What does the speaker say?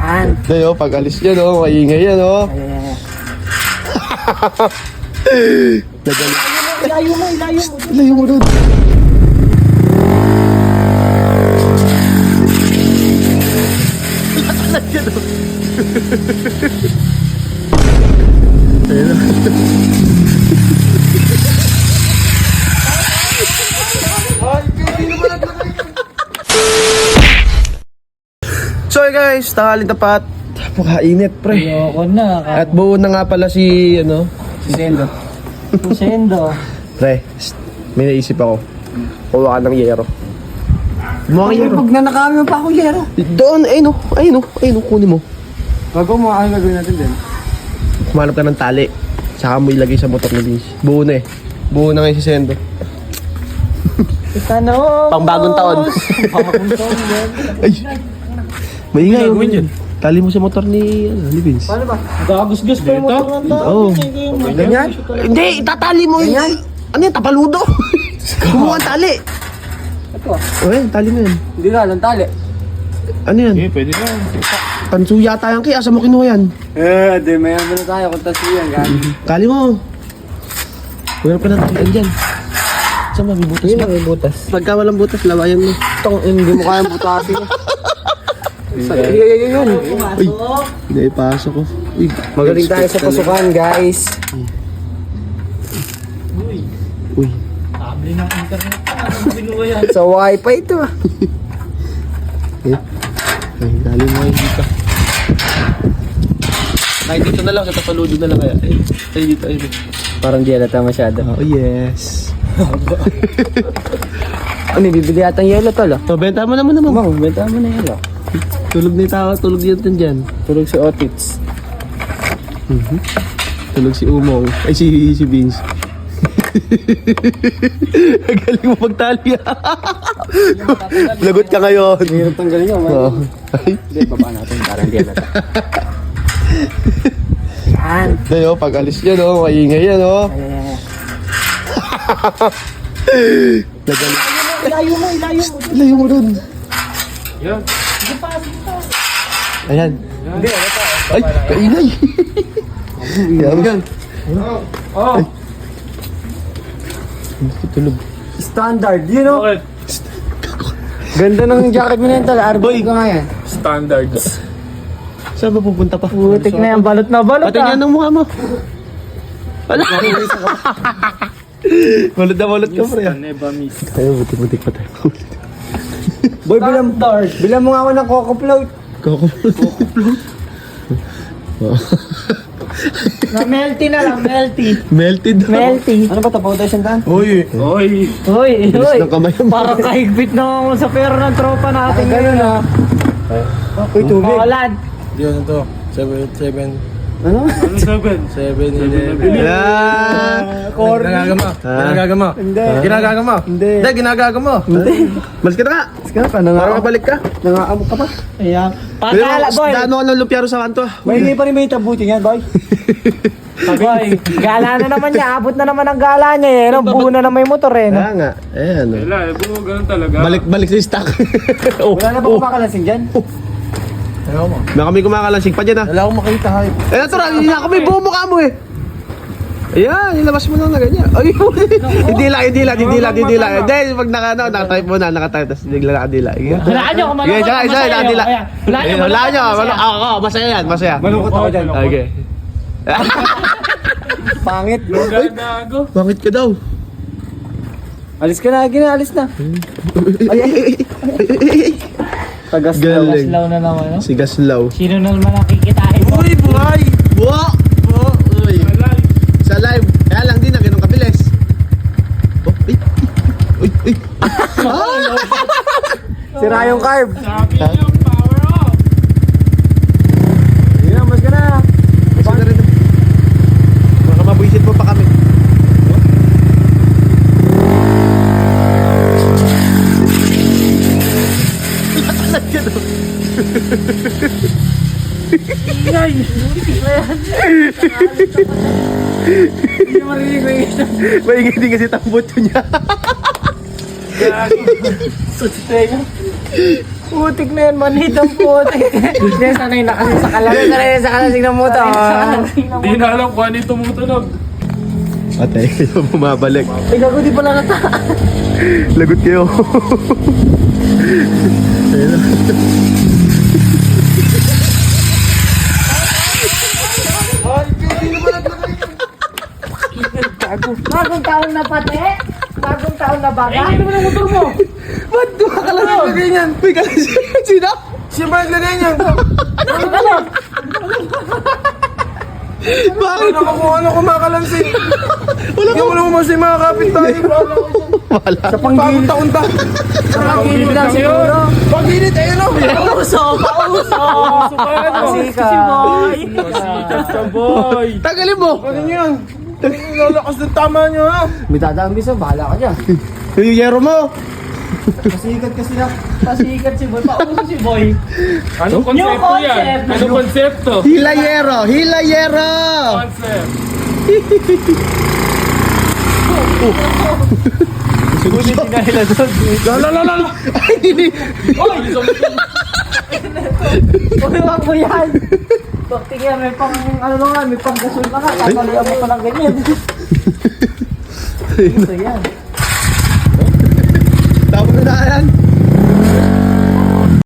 Yan. Dayo, pag alis niya, no? Maingay yan, no? Ilayo mo. Ilayo mo doon. So guys, tanghali tapat. Napakainit pre. Ayoko na. At buo na nga pala si Sendo. Sendo. Pre, may naisip ako. Kuha ka ng yero. Mga yero. Pag nanakami mo pa ako yero. Doon, ayun o, kunin mo. Bago mo, ano gagawin natin din? Kumanap ka ng tali. Saka mo ilagay sa motor ni Vince. Buo na eh. Buo na ngayon si Sendo. Tano. Pang bagong taon. Bagong taon yan. Ay, maingay yun. Tali mo sa motor ni Vince. Paano ba? Gagusgus pa yung motor ng tao. Oo. Ganyan? Hindi, itatali mo yun. Ano yan, tapaludo? Kumuha ang tali. Ito ah. Okay, tali mo yan. Hindi na, ng tali. Ano yan? Pwede na. Tansu yata yan, kaya asa mo kinuha yan? Di mayaman na tayo kung taso yan, gano'n. Tali mo. Kuya ka ng talian dyan. Saan ba, may butas ba? May butas. Pagka walang butas, lawayan mo. Hindi mo kaya butasin. Yun. Uy, naipasok ko. Uy, Magaling tayo sa pasukan, guys. Uy, Tabli ng internet. Ano binuha yan? Sa wifi ito ah. ay, tali mo ngayon dito. Ay, dito na lang, sa tapaludo na lang kaya. Ay, dito, ay. Parang di alata masyado. Oh, yes. Ano, bibili yata ang yelo tol ah. So, benta mo naman. Mang, benta mo na yelo. Tulog na yung tao, tulog yun dyan. Tulog si Otits. Tulog si Umong. Ay, si Vince. Galing mo pagtali. Lagot ka ngayon. Hirap tanggalin yun. Oo. Hindi, baba natin. Parang di alata. Yan. Dayo, pag alis niya, no? Maingay yan, no? Nagaling. Ilayo mo. Ilayo mo dun. Yan. Ayan. Hindi, alata. Ay, kaingay. Yan. Oh. Tulog. Standard, you know? Bakit? Ganda ng jacket mo na yan tol. Arbor ka nga yan. Standards. Saan ba pupunta pa? Putik na yan. Balot na balot Pati nga ng mukha mo. Wala. Balot ka, pre. Never miss. Tayo, butik-butik pa tayo. Boy, bilang mo nga ako ng Coco Float. Coco float. Na melty na lang, melty. Melted. Melty. Ano ba ito? Foundation tan? Uy. Oy. Hoy, hoy. ng kamay mo. Parang kahigpit na ako sa pera ng tropa natin. Ganun ah. Uy, tubig. Paulad. Yun ito. 7. Ano? Ano 7? 7-11. Yeah. Ginagagama. Ginagagama. Hindi. Ginagagama. Hindi. Hindi, ginagagama. Hindi. Malis ka na nga. Sige ka, Para mabalik ka. nangaamok ka pa. Ayan. Pero, Patala, boy. Dano ka ng lumpiyaro sa kanto. May hindi pa rin may tabuti yan, boy. Boy, gala na naman niya. Abot na naman ang gala niya eh. No? Buo na naman yung motor eh. No? Kaya nga. Ayan. Wala, buo ganun talaga. Balik sa stock. Wala na ba kumakalasing dyan? Ayaw mo. Na kami kumakalasing pa dyan, ha. Wala akong makita, hay. Eh, natural, hindi na ako may buo mukha mo, eh. Ayan, ilabas mo lang na ganyan. Ay, hindi lang. Hindi, pag nakatype mo na, tapos bigla nakadila. Hulaan niyo kung Sige, isa, nakadila. Hulaan niyo, ako, masaya yan, masaya. Malungkot ako dyan. Okay. Pangit. Gago. Bakit ka daw? Alis ka na, alis na. Tagaslaw. Galing. Tagaslaw na naman, no? Si Gaslaw. Sino na naman ang kikitain mo? Uy, buhay! Buha! Uy! Sa live. Kaya lang din na, ganun kabilis. Uy! Sira yung carb. Sabi yung power off. Hindi mas ka na. Kasi na rin. Baka mabuisit mo pa kami. Ingay! Hindi marinig ko yung Maingay din kasi tambot niya. sa tenga. Putik na yan, manhid ang putik. Hindi, sanay na kasi sa kalasing. Sanay na sa kalasing ng motor. Hindi na alam kung ano yung tumutunog. Ate, bumabalik. Ay, gago, di pala nata. Lagot kayo. Ayun na. Bagong taon na pati? Bagong taon na baga? Ano naman ang motor mo? Ba't dumakalas yung lagay niyan? May kalas sino? Siya ba naglagay niya? Bakit? Ano kumakalansin? Wala ko. Wala mo mas yung mga kapit tayo. Wala. Sa panggilid. Taon ta. Sa panggilid lang siguro. Panggilid, ayun o. Pauso, pauso. Puso ka ano? Pasika. Sikat ka boy. Tagalin mo. Ano yun? Lalakas ng tama nyo ha. May dadaan bisa, bahala ka dyan. Yung yero mo. Pasikat kasi na. Pasikat si Boy. Pauso si Boy. Anong konsepto yan? Anong konsepto? Hilayero. Hilayero. Concept. Lala. Ay, hindi. Oy! Uy, wag mo yan. Bakit yan, may pang, ano na nga, may pang gasol na nga. Tatalihan mo pa ng ganyan. Ito yan. Tapos na yan.